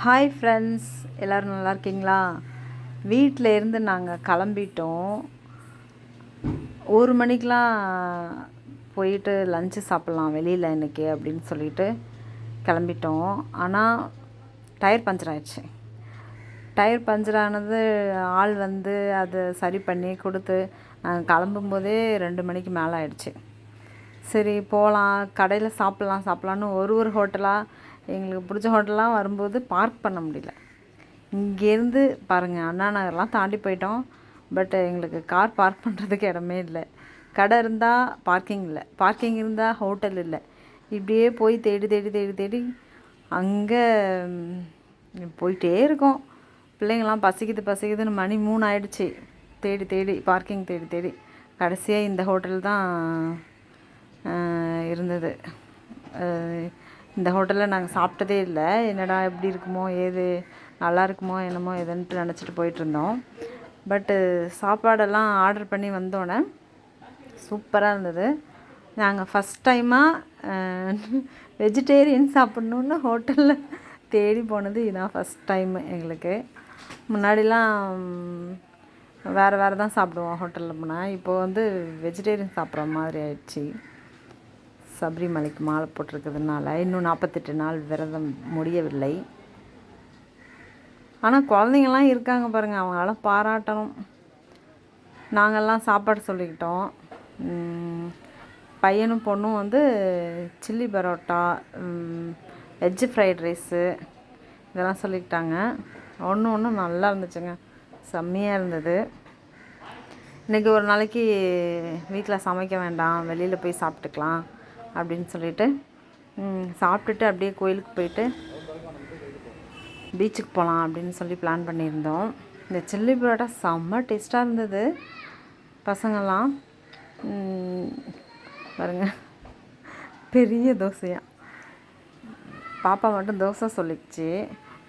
Hi friends, எல்லோரும் நல்லா இருக்கீங்களா? வீட்டில் இருந்து நாங்கள் கிளம்பிட்டோம். 1 மணிக்கெலாம் போயிட்டு லஞ்சு சாப்பிட்லாம் வெளியில் இன்றைக்கி அப்படின்னு சொல்லிட்டு கிளம்பிட்டோம். ஆனால் டயர் பஞ்சர் ஆயிடுச்சு. டயர் பஞ்சர் ஆனது ஆள் வந்து அதை சரி பண்ணி கொடுத்து நாங்கள் கிளம்பும்போதே 2 மணிக்கு மேலே ஆயிடுச்சு. சரி போகலாம், கடையில் சாப்பிட்லான்னு ஒரு ஹோட்டலாக எங்களுக்கு பிடிச்ச ஹோட்டலாக வரும்போது பார்க் பண்ண முடியல. இங்கேருந்து பாருங்கள், அண்ணா நகர்லாம் தாண்டி போயிட்டோம். பட் எங்களுக்கு கார் பார்க் பண்ணுறதுக்கு இடமே இல்லை. கடை இருந்தால் பார்க்கிங் இல்லை, பார்க்கிங் இருந்தால் ஹோட்டல் இல்லை. இப்படியே போய் தேடி தேடி தேடி தேடி அங்கே போயிட்டே இருக்கோம். பிள்ளைங்கள்லாம் பசிக்குதுன்னு மணி 3 ஆயிடுச்சு. தேடி தேடி பார்க்கிங் தேடி தேடி கடைசியாக இந்த ஹோட்டல் தான் இருந்தது. இந்த ஹோட்டலில் நாங்கள் சாப்பிட்டதே இல்லை. என்னடா எப்படி இருக்குமோ, ஏது நல்லா இருக்குமோ என்னமோ எதுன்ட்டு நினச்சிட்டு போயிட்டுருந்தோம். பட்டு சாப்பாடெல்லாம் ஆர்டர் பண்ணி வந்தோடனே சூப்பராக இருந்தது. நாங்கள் ஃபஸ்ட் டைமாக வெஜிடேரியன் சாப்பிட்ணுன்னு ஹோட்டலில் தேடி போனது இதான் ஃபஸ்ட் டைமு எங்களுக்கு. முன்னாடிலாம் வேறு தான் சாப்பிடுவோம் ஹோட்டலில் போனால். இப்போது வந்து வெஜிடேரியன் சாப்பிட்ற மாதிரி ஆயிடுச்சு. சபரிமலைக்கு மாலை போட்டிருக்கிறதுனால இன்னும் 48 நாள் விரதம் முடியவில்லை. ஆனால் குழந்தைங்கள்லாம் இருக்காங்க பாருங்கள், அவங்களாம் பாராட்டணும். நாங்கள்லாம் சாப்பாடு சொல்லிக்கிட்டோம். பையனும் பொண்ணும் வந்து chilli parotta, veg fried rice இதெல்லாம் சொல்லிக்கிட்டாங்க. ஒன்று நல்லா இருந்துச்சுங்க, செம்மையாக இருந்தது. இன்றைக்கி ஒரு நாளைக்கு வீட்டில் சமைக்க வேண்டாம், வெளியில் போய் சாப்பிட்டுக்கலாம் அப்படின்னு சொல்லிட்டு சாப்பிட்டுட்டு அப்படியே கோயிலுக்கு போயிட்டு பீச்சுக்கு போகலாம் அப்படின்னு சொல்லி பிளான் பண்ணியிருந்தோம். இந்த சில்லி பரோட்டா செம்ம டேஸ்ட்டாக இருந்தது. பசங்கள்லாம் பாருங்க, பெரிய தோசையாக. பாப்பா மட்டும் தோசை சொல்லிச்சு.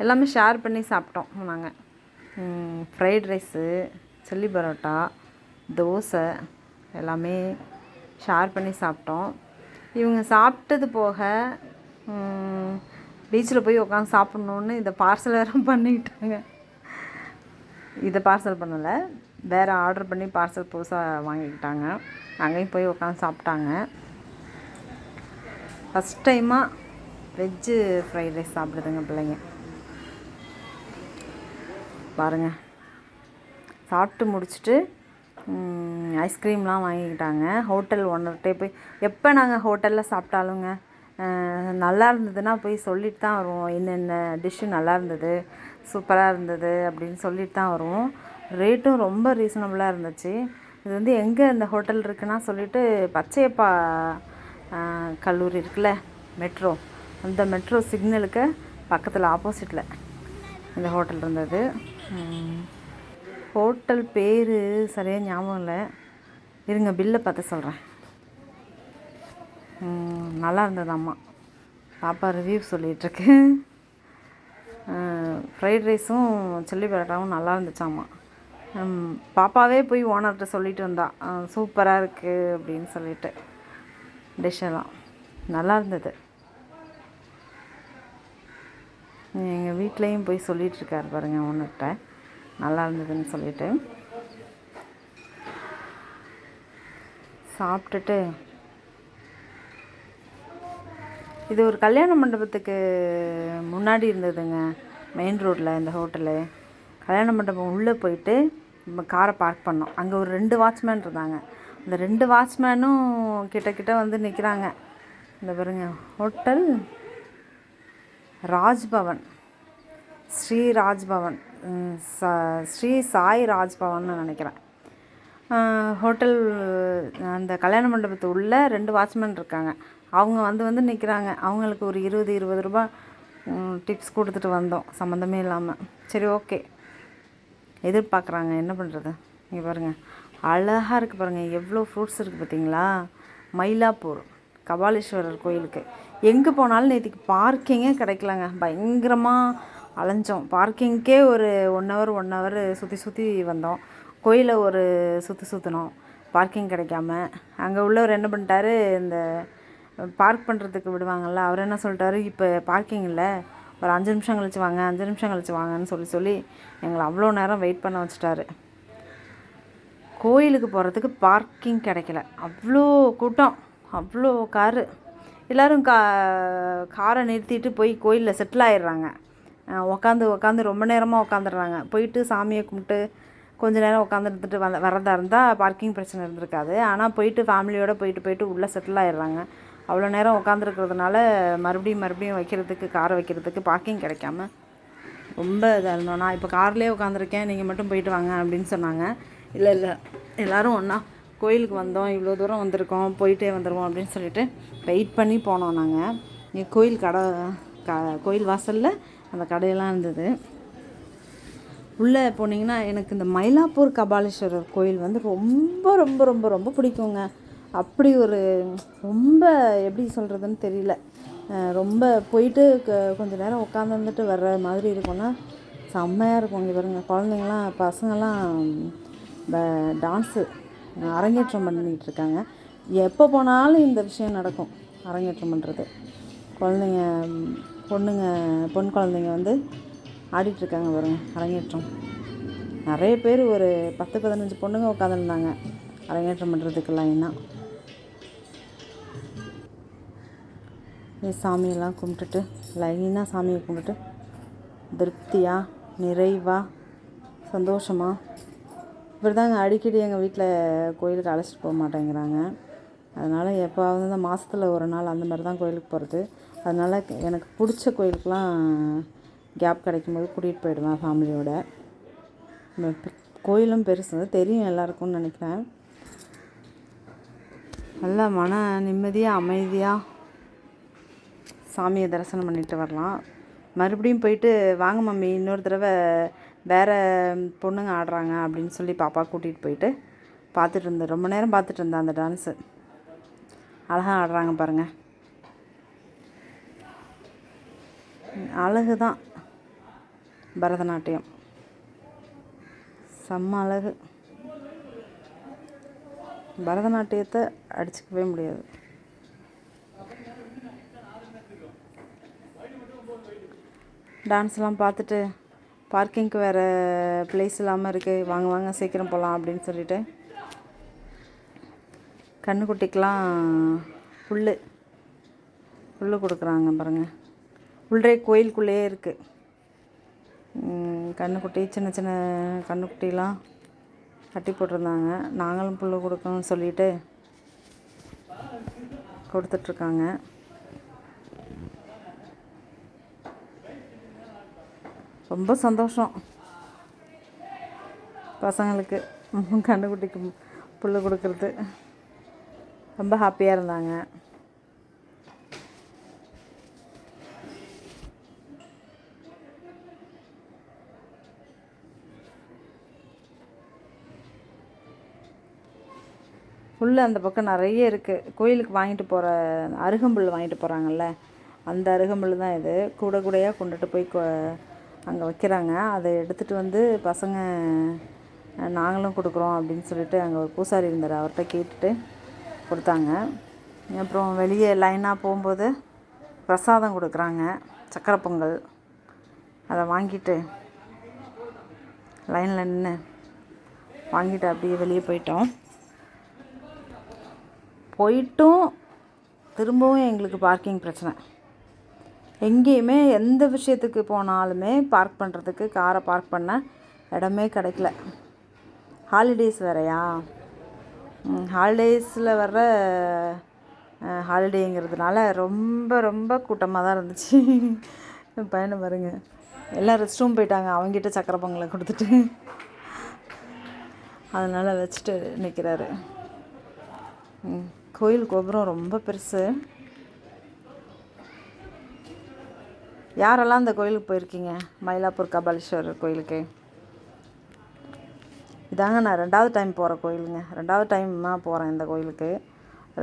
எல்லாமே ஷேர் பண்ணி சாப்பிட்டோம் நாங்கள். Fried rice, chilli parotta, dosa எல்லாமே ஷேர் பண்ணி சாப்பிட்டோம். இவங்க சாப்பிட்டது போக பீச்சில் போய் உட்காந்து சாப்பிட்ணுன்னு இதை பார்சல் வேறு பண்ணிக்கிட்டாங்க. இதை பார்சல் பண்ணலை, வேறு ஆர்டர் பண்ணி பார்சல் புதுசாக வாங்கிக்கிட்டாங்க. அங்கேயும் போய் உட்காந்து சாப்பிட்டாங்க. ஃபஸ்ட் டைமாக வெஜ்ஜு ஃப்ரைட் ரைஸ் சாப்பிடுதுங்க பிள்ளைங்க. பாருங்கள், சாப்பிட்டு முடிச்சுட்டு ஐஸ்கிரீம்லாம் வாங்கிக்கிட்டாங்க. ஹோட்டல் ஓனர்கிட்டே போய் எப்போ நாங்கள் ஹோட்டலில் சாப்பிட்டாலுங்க நல்லா இருந்ததுன்னா போய் சொல்லிட்டு தான் வருவோம். என்னென்ன டிஷ்ஷு நல்லா இருந்தது, சூப்பராக இருந்தது அப்படின்னு சொல்லிட்டு தான் வருவோம். ரேட்டும் ரொம்ப ரீசனபுளாக இருந்துச்சு. இது வந்து எங்கே இந்த ஹோட்டல் இருக்குன்னா சொல்லிட்டு பச்சையப்பா கல்லூரி இருக்குல்ல, மெட்ரோ, அந்த மெட்ரோ சிக்னலுக்கு பக்கத்தில் ஆப்போசிட்டில் இந்த ஹோட்டல் இருந்தது. ஹோட்டல் பேர் சரியாக ஞாபகம் இல்லை, இருங்க பில்லை பார்த்து சொல்கிறேன். நல்லா இருந்தது. அம்மா பாப்பா ரிவ்யூ சொல்லிகிட்ருக்கு. ஃப்ரைட் ரைஸும் சில்லி பரோட்டாவும் நல்லா இருந்துச்சாம்மா. பாப்பாவே போய் ஓனர்கிட்ட சொல்லிட்டு வந்தா சூப்பராக இருக்குது அப்படின்னு சொல்லிட்டு. டிஷ்ஷெல்லாம் நல்லா இருந்தது. எங்கள் வீட்லேயும் போய் சொல்லிகிட்ருக்காரு பாருங்கள் ஓனர்கிட்ட, நல்லா இருந்ததுன்னு சொல்லிட்டு. சாப்பிட்டுட்டு இது ஒரு கல்யாண மண்டபத்துக்கு முன்னாடி இருந்ததுங்க, மெயின் ரோட்டில் இந்த ஹோட்டலு. கல்யாண மண்டபம் உள்ளே போயிட்டு நம்ம காரை பார்க் பண்ணோம். அங்கே ஒரு 2 வாட்ச்மேன் இருந்தாங்க. அந்த 2 வாட்ச்மேனும் கிட்ட வந்து நிற்கிறாங்க. இந்த பாருங்க, ஹோட்டல் ராஜ்பவன், ஸ்ரீ ராஜ்பவன், ஸ்ரீ சாய் ராஜ்பவன்னு நினைக்கிறேன். ஹோட்டல் அந்த கல்யாண மண்டபத்து உள்ள 2 வாட்ச்மேன் இருக்காங்க. அவங்க வந்து நிற்கிறாங்க. அவங்களுக்கு ஒரு 20 ரூபா டிப்ஸ் கொடுத்துட்டு வந்தோம், சம்மந்தமே இல்லாமல். சரி ஓகே, எதிர்பார்க்குறாங்க, என்ன பண்ணுறது. இங்கே பாருங்கள், அழகாக இருக்குது பாருங்கள், எவ்வளோ ஃப்ரூட்ஸ் இருக்குது பார்த்தீங்களா. மயிலாப்பூர் கபாலீஸ்வரர் கோயிலுக்கு எங்கே போனாலும் நேற்றுக்கு பார்க்கிங்கே கிடைக்கலங்க. பயங்கரமாக அலைஞ்சோம். பார்க்கிங்க்கே ஒரு 1 ஹவர் சுற்றி வந்தோம். கோயிலை ஒரு சுற்றினோம், பார்க்கிங் கிடைக்காம. அங்கே உள்ளவர் என்ன பண்ணிட்டாரு, இந்த பார்க் பண்ணுறதுக்கு விடுவாங்கள்ல, அவர் என்ன சொல்லிட்டாரு, இப்போ பார்க்கிங் இல்லை, ஒரு 5 நிமிஷம் கழிச்சு வாங்க, 5 நிமிஷம் கழிச்சு வாங்கன்னு சொல்லி எங்களை அவ்வளோ நேரம் வெயிட் பண்ண வச்சுட்டாரு. கோயிலுக்கு போகிறதுக்கு பார்க்கிங் கிடைக்கல, அவ்வளோ கூட்டம், அவ்வளோ காரு. எல்லோரும் காரை நிறுத்திட்டு போய் கோயிலில் செட்டில் ஆயிடுறாங்க. உக்காந்து ரொம்ப நேரமாக உட்காந்துடுறாங்க. போயிட்டு சாமியை கும்பிட்டு கொஞ்ச நேரம் உட்காந்துருந்துட்டு வரதா இருந்தால் பார்க்கிங் பிரச்சனை இருந்திருக்காது. ஆனால் போயிட்டு ஃபேமிலியோடு போயிட்டு உள்ளே செட்டில் ஆயிடுறாங்க. அவ்வளோ நேரம் உட்காந்துருக்கிறதுனால மறுபடியும் காரை வைக்கிறதுக்கு பார்க்கிங் கிடைக்காம ரொம்ப இதாக இருந்தோம். நான் இப்போ கார்லேயே உட்காந்துருக்கேன், நீங்கள் மட்டும் போயிட்டு வாங்க அப்படின்னு சொன்னாங்க. இல்லை எல்லோரும் ஒன்றா கோயிலுக்கு வந்தோம், இவ்வளோ தூரம் வந்திருக்கோம், போயிட்டே வந்துடுவோம் அப்படின்னு சொல்லிட்டு வெயிட் பண்ணி போனோம். நாங்கள் இங்கே கோயில் வாசலில் அந்த கடையெல்லாம் இருந்தது. உள்ளே போனீங்கன்னா எனக்கு இந்த மயிலாப்பூர் கபாலீஸ்வரர் கோயில் வந்து ரொம்ப ரொம்ப ரொம்ப ரொம்ப பிடிக்குங்க. அப்படி ஒரு ரொம்ப எப்படி சொல்கிறதுன்னு தெரியல, ரொம்ப போயிட்டு கொஞ்சம் நேரம் உட்காந்துருந்துட்டு வர்ற மாதிரி இருக்கும்னா செம்மையாக இருக்கும். இங்கே பாருங்க, குழந்தைங்களாம் பசங்கள்லாம் டான்ஸு அரங்கேற்றம் பண்ணிகிட்ருக்காங்க. எப்போ போனாலும் இந்த விஷயம் நடக்கும், அரங்கேற்றம் பண்ணுறது. குழந்தைங்க பொன் குழந்தைங்க வந்து ஆடிட்டுருக்காங்க பாருங்க, அரங்கேற்றம். நிறைய பேர் ஒரு 10-15 பொண்ணுங்க உட்காந்துருந்தாங்க அரங்கேற்றம் பண்ணுறதுக்கு லைனாக. சாமியெல்லாம் கும்பிட்டுட்டு லைனாக சாமியை கும்பிட்டுட்டு திருப்தியாக நிறைவாக சந்தோஷமாக. இப்படி தாங்க அடிக்கடி எங்கள் வீட்டில் கோயிலுக்கு அழைச்சிட்டு போக மாட்டேங்கிறாங்க. அதனால் எப்போவாவது தான் மாதத்தில் ஒரு நாள் அந்த மாதிரி தான் கோயிலுக்கு போகிறது. அதனால் எனக்கு பிடிச்ச கோயிலுக்கெலாம் கேப் கிடைக்கும்போது கூட்டிகிட்டு போயிடுவேன் ஃபேமிலியோட. கோயிலும் பெருசு தெரியும் எல்லாருக்கும்னு நினைக்கிறேன். நல்லா மன நிம்மதியாக அமைதியாக சாமியை தரிசனம் பண்ணிட்டு வரலாம். மறுபடியும் போயிட்டு வாங்க மம்மி இன்னொரு தடவை வேறு பொண்ணுங்க ஆடுறாங்க அப்படின்னு சொல்லி பாப்பா கூட்டிகிட்டு போயிட்டு பார்த்துட்டு இருந்தேன். ரொம்ப நேரம் பார்த்துட்டு இருந்தேன் அந்த டான்ஸு. அழகாக ஆடுறாங்க பாருங்கள், அழகு தான் பரதநாட்டியம், செம்ம அழகு. பரதநாட்டியத்தை அடிச்சுக்கவே முடியாது. டான்ஸ்லாம் பார்த்துட்டு பார்க்கிங்க்கு வேறு ப்ளேஸ் இல்லாமல் இருக்குது, வாங்க சீக்கிரம் போகலாம் அப்படின்னு சொல்லிட்டு கன்றுக்குட்டிக்கெலாம் புல் கொடுக்குறாங்க பாருங்கள். உள்ளே கோயிலுக்குள்ளேயே இருக்குது கன்றுக்குட்டி, சின்ன சின்ன கன்றுக்குட்டிலாம் கட்டி போட்டிருந்தாங்க. நாங்களும் புல் கொடுக்கணும்னு சொல்லிட்டு கொடுத்துட்ருக்காங்க. ரொம்ப சந்தோஷம் பசங்களுக்கு கன்றுக்குட்டிக்கு புல் கொடுக்குறது. ரொம்ப ஹாப்பியாக இருந்தாங்க. புல் அந்த பக்கம் நிறைய இருக்குது. கோயிலுக்கு வாங்கிட்டு போகிற அருகம்புல் வாங்கிட்டு போகிறாங்கல்ல, அந்த அருகம்புல் தான் இது. கூடையாக கொண்டுட்டு போய் அங்கே வைக்கிறாங்க. அதை எடுத்துகிட்டு வந்து பசங்க நாங்களும் கொடுக்குறோம் அப்படின்னு சொல்லிட்டு அங்கே ஒரு பூசாரி இருந்தார், அவர்கிட்ட கேட்டுட்டு கொடுத்தாங்க. அப்புறம் வெளியே லைனாக போகும்போது பிரசாதம் கொடுக்குறாங்க, சக்கரை பொங்கல். அதை வாங்கிட்டு லைனில் நின்று வாங்கிட்டு அப்படியே வெளியே போயிட்டும் திரும்பவும் எங்களுக்கு பார்க்கிங் பிரச்சனை. எங்கேயுமே எந்த விஷயத்துக்கு போனாலுமே பார்க் பண்ணுறதுக்கு காரை பார்க் பண்ண இடமே கிடைக்கல. ஹாலிடேஸ் வேறையா, ஹாலிடேஸில் வர்ற ஹாலிடேங்கிறதுனால ரொம்ப ரொம்ப கூட்டமாக தான் இருந்துச்சு. பையனை பாருங்க, எல்லாம் ரெஸ்ட் ரூம் போயிட்டாங்க, அவங்ககிட்ட சக்கரை பொங்கலை கொடுத்துட்டு அதனால் வச்சுட்டு நிற்கிறாரு. கோயில் கோபுரம் ரொம்ப பெருசு. யாரெல்லாம் இந்த கோயிலுக்கு போயிருக்கீங்க? மயிலாப்பூர் கபாலீஸ்வரர் கோயிலுக்கு. இதாங்க நான் 2வது டைம் போகிற கோயிலுங்க. 2வது டைமாக போகிறேன் இந்த கோயிலுக்கு.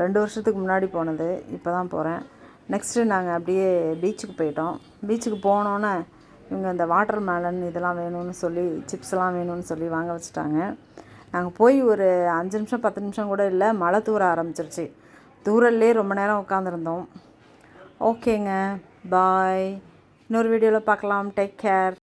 2 வருஷத்துக்கு முன்னாடி போனது, இப்போ தான் போகிறேன். நெக்ஸ்ட்டு நாங்கள் அப்படியே பீச்சுக்கு போயிட்டோம். பீச்சுக்கு போனோன்னே இவங்க இந்த வாட்டர் மேலன் இதெல்லாம் வேணும்னு சொல்லி, சிப்ஸ்லாம் வேணும்னு சொல்லி வாங்க வச்சுட்டாங்க. நாங்கள் போய் ஒரு 5 நிமிஷம் 10 நிமிஷம் கூட இல்லை, மழை தூர ஆரம்பிச்சிருச்சு. தூரல்லே ரொம்ப நேரம் உட்காந்துருந்தோம். ஓகேங்க, பாய். இன்னொரு வீடியோவில் பார்க்கலாம். Take care.